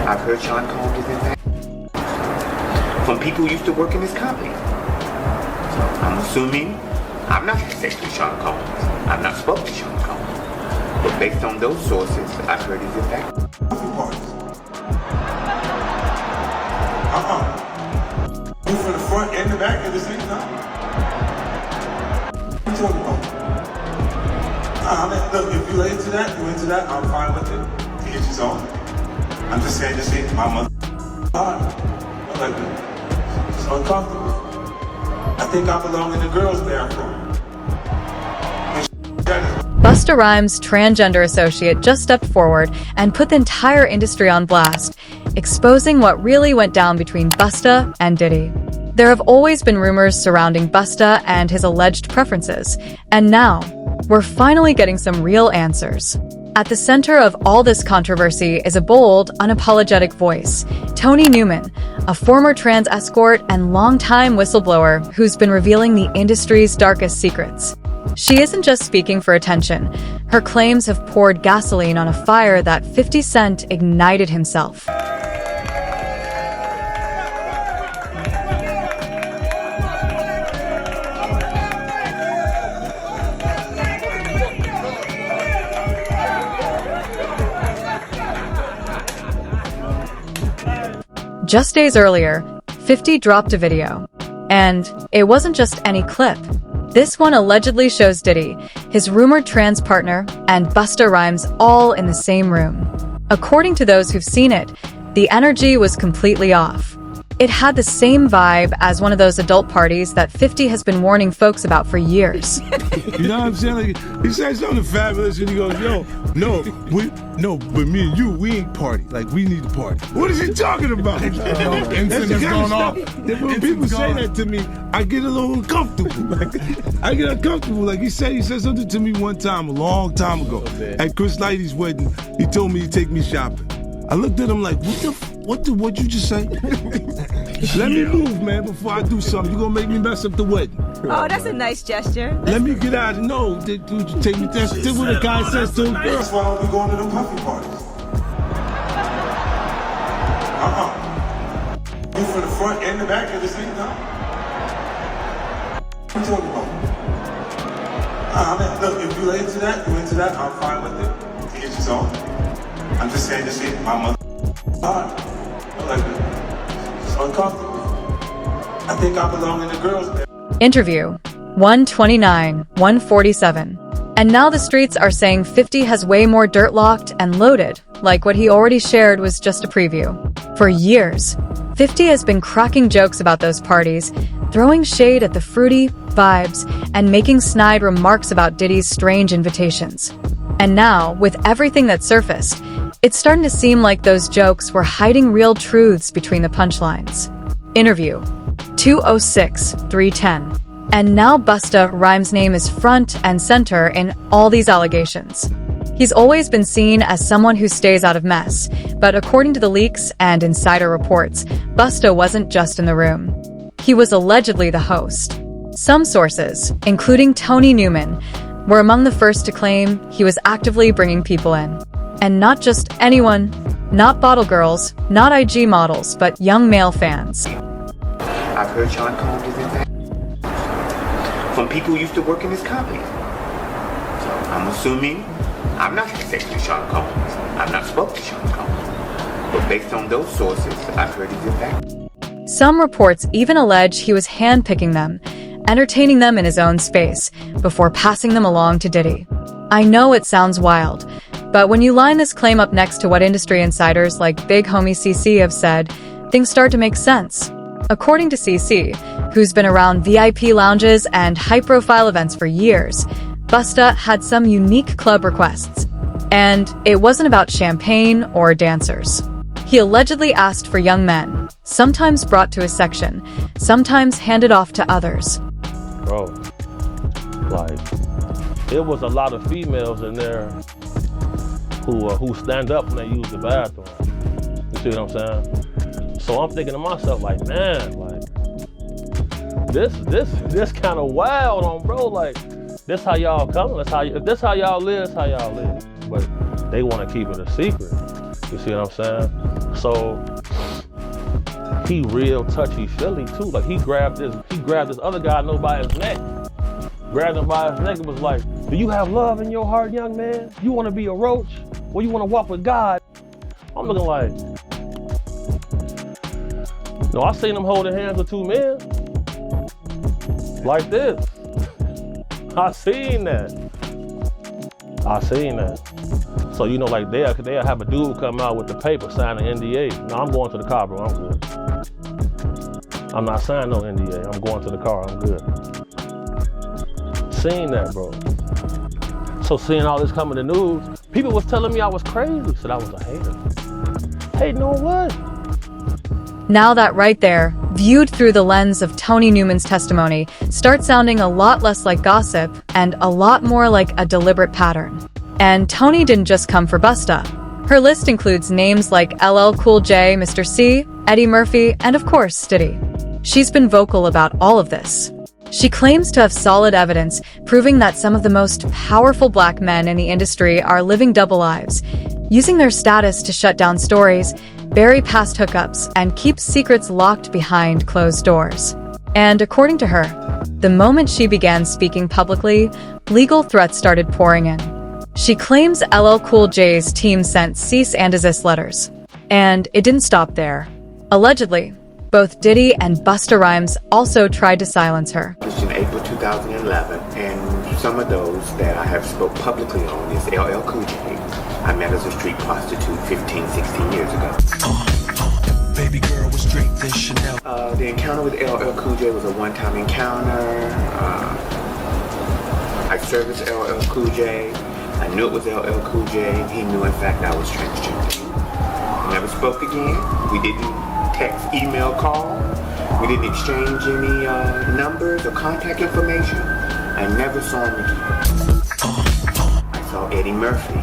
I've heard Sean Combs is in fact from people who used to work in this company. So I'm assuming I'm not sexually Sean Combs. I've not spoken to Sean Combs. But based on those sources, I've heard he's in fact. You from the front and the back at the same time? What are you talking about? Look, if you're into that, I'm fine with it. To each his own. I'm just saying, this ain't my mother. Like, it's uncomfortable. I think I belong in the girls' bathroom. Busta Rhymes' transgender associate just stepped forward and put the entire industry on blast, exposing what really went down between Busta and Diddy. There have always been rumors surrounding Busta and his alleged preferences, and now, we're finally getting some real answers. At the center of all this controversy is a bold, unapologetic voice, Toni Newman, a former trans escort and longtime whistleblower who's been revealing the industry's darkest secrets. She isn't just speaking for attention. Her claims have poured gasoline on a fire that 50 Cent ignited himself. Just days earlier, 50 dropped a video. And it wasn't just any clip. This one allegedly shows Diddy, his rumored trans partner, and Busta Rhymes all in the same room. According to those who've seen it, the energy was completely off. It had the same vibe as one of those adult parties that 50 has been warning folks about for years. You know what I'm saying? Like, he said something fabulous and he goes, yo, but me and you, we ain't party. Like, we need to party. What is he talking about? That's the going off. When people say that to me, I get a little uncomfortable. I get uncomfortable. Like he said something to me one time, a long time ago. At Chris Lighty's wedding, he told me to take me shopping. I looked at him like, what'd you just say? Let me move, man, before I do something. You gonna make me mess up the wedding. Oh, that's a nice gesture. Let me get out of no, dude, take me. That's what a guy says to a girl. That's why we going to the puffy parties. You from the front and the back at the same time? What are you talking about? Look, if you're into that, I'm fine with it. To each his own. I'm just saying, this ain't my mother. Like, it's uncomfortable. I think I belong in the girls' bathroom. Interview 129-147. And now the streets are saying 50 has way more dirt locked and loaded, like what he already shared was just a preview. For years, 50 has been cracking jokes about those parties, throwing shade at the fruity vibes, and making snide remarks about Diddy's strange invitations. And now, with everything that surfaced, it's starting to seem like those jokes were hiding real truths between the punchlines. Interview 206-310. And now Busta Rhymes' name is front and center in all these allegations. He's always been seen as someone who stays out of mess, but according to the leaks and insider reports, Busta wasn't just in the room. He was allegedly the host. Some sources, including Toni Newman, were among the first to claim he was actively bringing people in. And not just anyone, not bottle girls, not IG models, but young male fans. I've heard Sean Combs is in fact from people who used to work in this company. So I'm assuming I'm not sexually Sean Combs. I've not spoken to Sean Combs. But based on those sources, I've heard he's in fact. Some reports even allege he was handpicking them, entertaining them in his own space, before passing them along to Diddy. I know it sounds wild, but when you line this claim up next to what industry insiders like Big Homie CC have said, things start to make sense. According to CC, who's been around VIP lounges and high-profile events for years, Busta had some unique club requests. And it wasn't about champagne or dancers. He allegedly asked for young men, sometimes brought to his section, sometimes handed off to others. Bro, like, there was a lot of females in there who stand up when they use the bathroom. You see what I'm saying? So I'm thinking to myself, like, man, like, this kind of wild on, bro. Like, this how y'all come. If this how y'all live, it's how y'all live. But they want to keep it a secret. You see what I'm saying? So he real touchy-feely too. Like he grabbed this other guy I know by his neck. Grabbed him by his neck and was like, "Do you have love in your heart, young man? You want to be a roach? Or you want to walk with God?" I'm looking like, no, I seen him holding hands with two men. Like this. I seen that. So, you know, like they'll have a dude come out with the paper, sign an NDA. No, I'm going to the car, bro, I'm good. I'm not signing no NDA, I'm going to the car, I'm good. Seen that, bro. So seeing all this come in the news, people was telling me I was crazy, said I was a hater. Hating on what? Now that right there, viewed through the lens of Tony Newman's testimony, starts sounding a lot less like gossip and a lot more like a deliberate pattern. And Tony didn't just come for Busta. Her list includes names like LL Cool J, Mr. C, Eddie Murphy, and of course, Diddy. She's been vocal about all of this. She claims to have solid evidence proving that some of the most powerful black men in the industry are living double lives, using their status to shut down stories, bury past hookups, and keep secrets locked behind closed doors. And according to her, the moment she began speaking publicly, legal threats started pouring in. She claims LL Cool J's team sent cease and desist letters. And it didn't stop there. Allegedly, both Diddy and Busta Rhymes also tried to silence her. It's in April 2011, and some of those that I have spoke publicly on is LL Cool J. I met as a street prostitute 15, 16 years ago. Baby girl was straight this Chanel. The encounter with LL Cool J was a one-time encounter. I serviced LL Cool J. I knew it was LL Cool J. He knew, in fact, I was transgender. Never spoke again. We didn't text, email, call. We didn't exchange any numbers or contact information. I never saw him again. I saw Eddie Murphy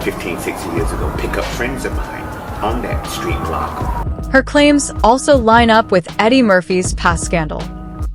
15, 16 years ago pick up friends of mine on that street block. Her claims also line up with Eddie Murphy's past scandal.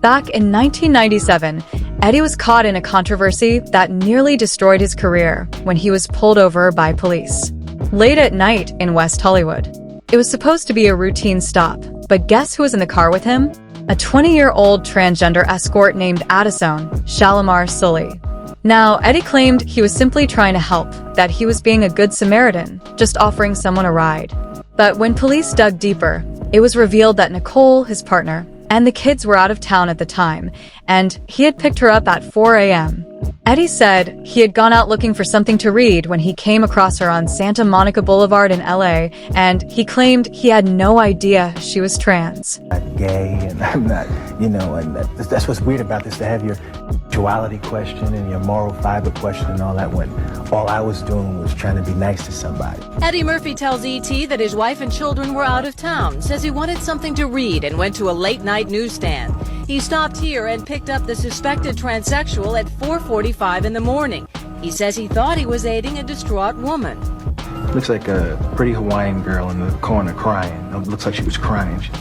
Back in 1997, Eddie was caught in a controversy that nearly destroyed his career when he was pulled over by police. Late at night in West Hollywood. It was supposed to be a routine stop, but guess who was in the car with him? A 20-year-old transgender escort named Addison Shalimar Sully. Now, Eddie claimed he was simply trying to help, that he was being a good Samaritan, just offering someone a ride. But when police dug deeper, it was revealed that Nicole, his partner, and the kids were out of town at the time, and he had picked her up at 4 a.m. Eddie said he had gone out looking for something to read when he came across her on Santa Monica Boulevard in LA, and he claimed he had no idea she was trans. I'm gay, and I'm not, and that's what's weird about this, to have your duality question and your moral fiber question and all that, when all I was doing was trying to be nice to somebody. Eddie Murphy tells E.T. that his wife and children were out of town, says he wanted something to read and went to a late-night newsstand. He stopped here and picked up the suspected transsexual at 4:45 in the morning. He says he thought he was aiding a distraught woman. Looks like a pretty Hawaiian girl in the corner crying. It looks like she was crying. She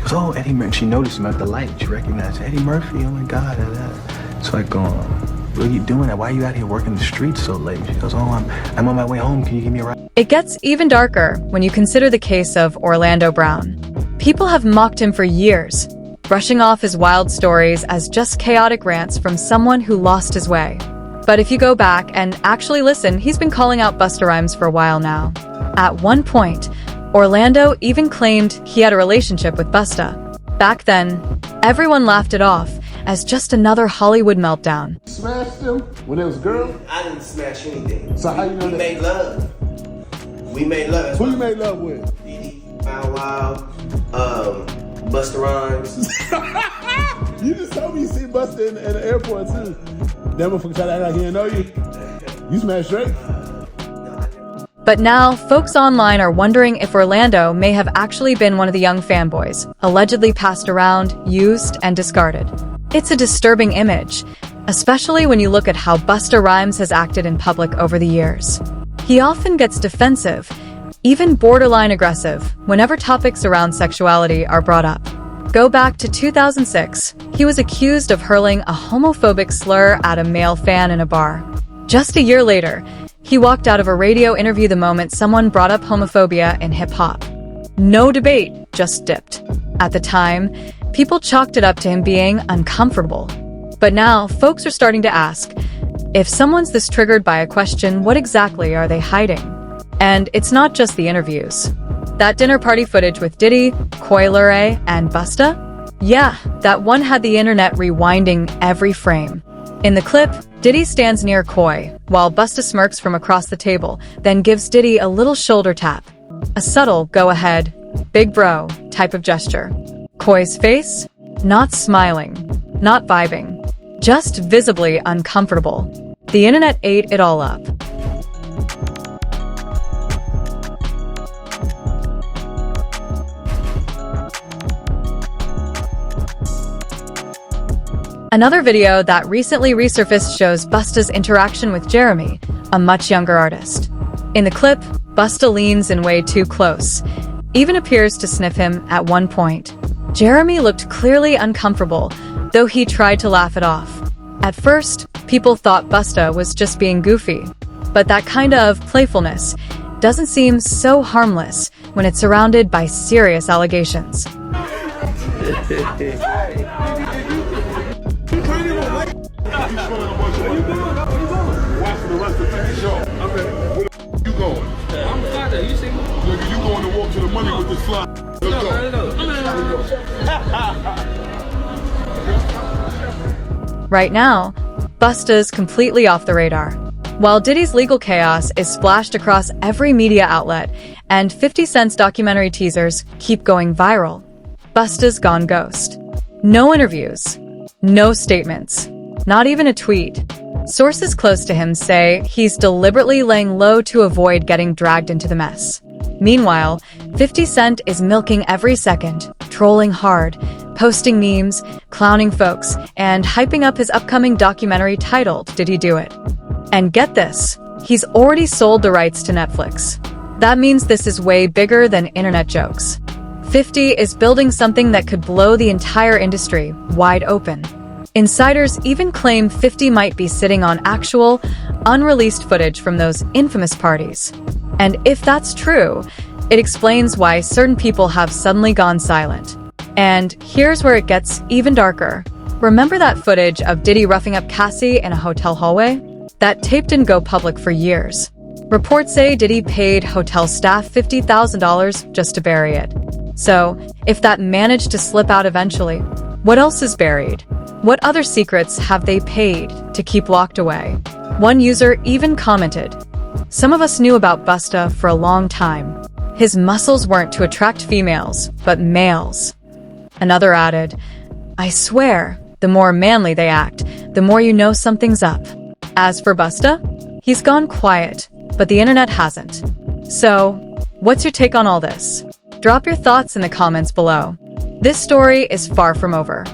goes, "Oh, Eddie Murphy." She noticed him at the light. She recognized Eddie Murphy. Oh my God. So I go, "What are you doing? Why are you out here working the streets so late?" She goes, "Oh, I'm on my way home. Can you give me a ride?" It gets even darker when you consider the case of Orlando Brown. People have mocked him for years, brushing off his wild stories as just chaotic rants from someone who lost his way. But if you go back and actually listen, he's been calling out Busta Rhymes for a while now. At one point, Orlando even claimed he had a relationship with Busta. Back then, everyone laughed it off as just another Hollywood meltdown. Smashed him when it was girl? I didn't smash anything. So how you know we that? made love. We made love. Who you made love with? Diddy, Bow Wow, Busta Rhymes. You just told me you see Busta in the airport too. That motherfucker tried to act like he didn't know you. You smashed Drake? But now, folks online are wondering if Orlando may have actually been one of the young fanboys, allegedly passed around, used, and discarded. It's a disturbing image, especially when you look at how Busta Rhymes has acted in public over the years. He often gets defensive, even borderline aggressive, whenever topics around sexuality are brought up. Go back to 2006, he was accused of hurling a homophobic slur at a male fan in a bar. Just a year later, he walked out of a radio interview the moment someone brought up homophobia in hip-hop. No debate, just dipped. At the time, people chalked it up to him being uncomfortable. But now, folks are starting to ask, if someone's this triggered by a question, what exactly are they hiding? And it's not just the interviews. That dinner party footage with Diddy, Coi Leray, and Busta? Yeah, that one had the internet rewinding every frame. In the clip, Diddy stands near Coi, while Busta smirks from across the table, then gives Diddy a little shoulder tap. A subtle, go ahead, big bro type of gesture. Coi's face? Not smiling, not vibing, just visibly uncomfortable. The internet ate it all up. Another video that recently resurfaced shows Busta's interaction with Jeremy, a much younger artist. In the clip, Busta leans in way too close, even appears to sniff him at one point. Jeremy looked clearly uncomfortable, though he tried to laugh it off. At first, people thought Busta was just being goofy, but that kind of playfulness doesn't seem so harmless when it's surrounded by serious allegations. Right now, Busta's completely off the radar. While Diddy's legal chaos is splashed across every media outlet and 50 Cent's documentary teasers keep going viral, Busta's gone ghost. No interviews, no statements, not even a tweet. Sources close to him say he's deliberately laying low to avoid getting dragged into the mess. Meanwhile, 50 Cent is milking every second, trolling hard, posting memes, clowning folks, and hyping up his upcoming documentary titled Did He Do It? And get this, he's already sold the rights to Netflix. That means this is way bigger than internet jokes. 50 is building something that could blow the entire industry wide open. Insiders even claim 50 might be sitting on actual, unreleased footage from those infamous parties. And if that's true, it explains why certain people have suddenly gone silent. And here's where it gets even darker. Remember that footage of Diddy roughing up Cassie in a hotel hallway? That tape didn't go public for years. Reports say Diddy paid hotel staff $50,000 just to bury it. So, if that managed to slip out eventually, what else is buried? What other secrets have they paid to keep locked away? One user even commented, "Some of us knew about Busta for a long time. His muscles weren't to attract females, but males." Another added, "I swear, the more manly they act, the more you know something's up." As for Busta, he's gone quiet, but the internet hasn't. So, what's your take on all this? Drop your thoughts in the comments below. This story is far from over.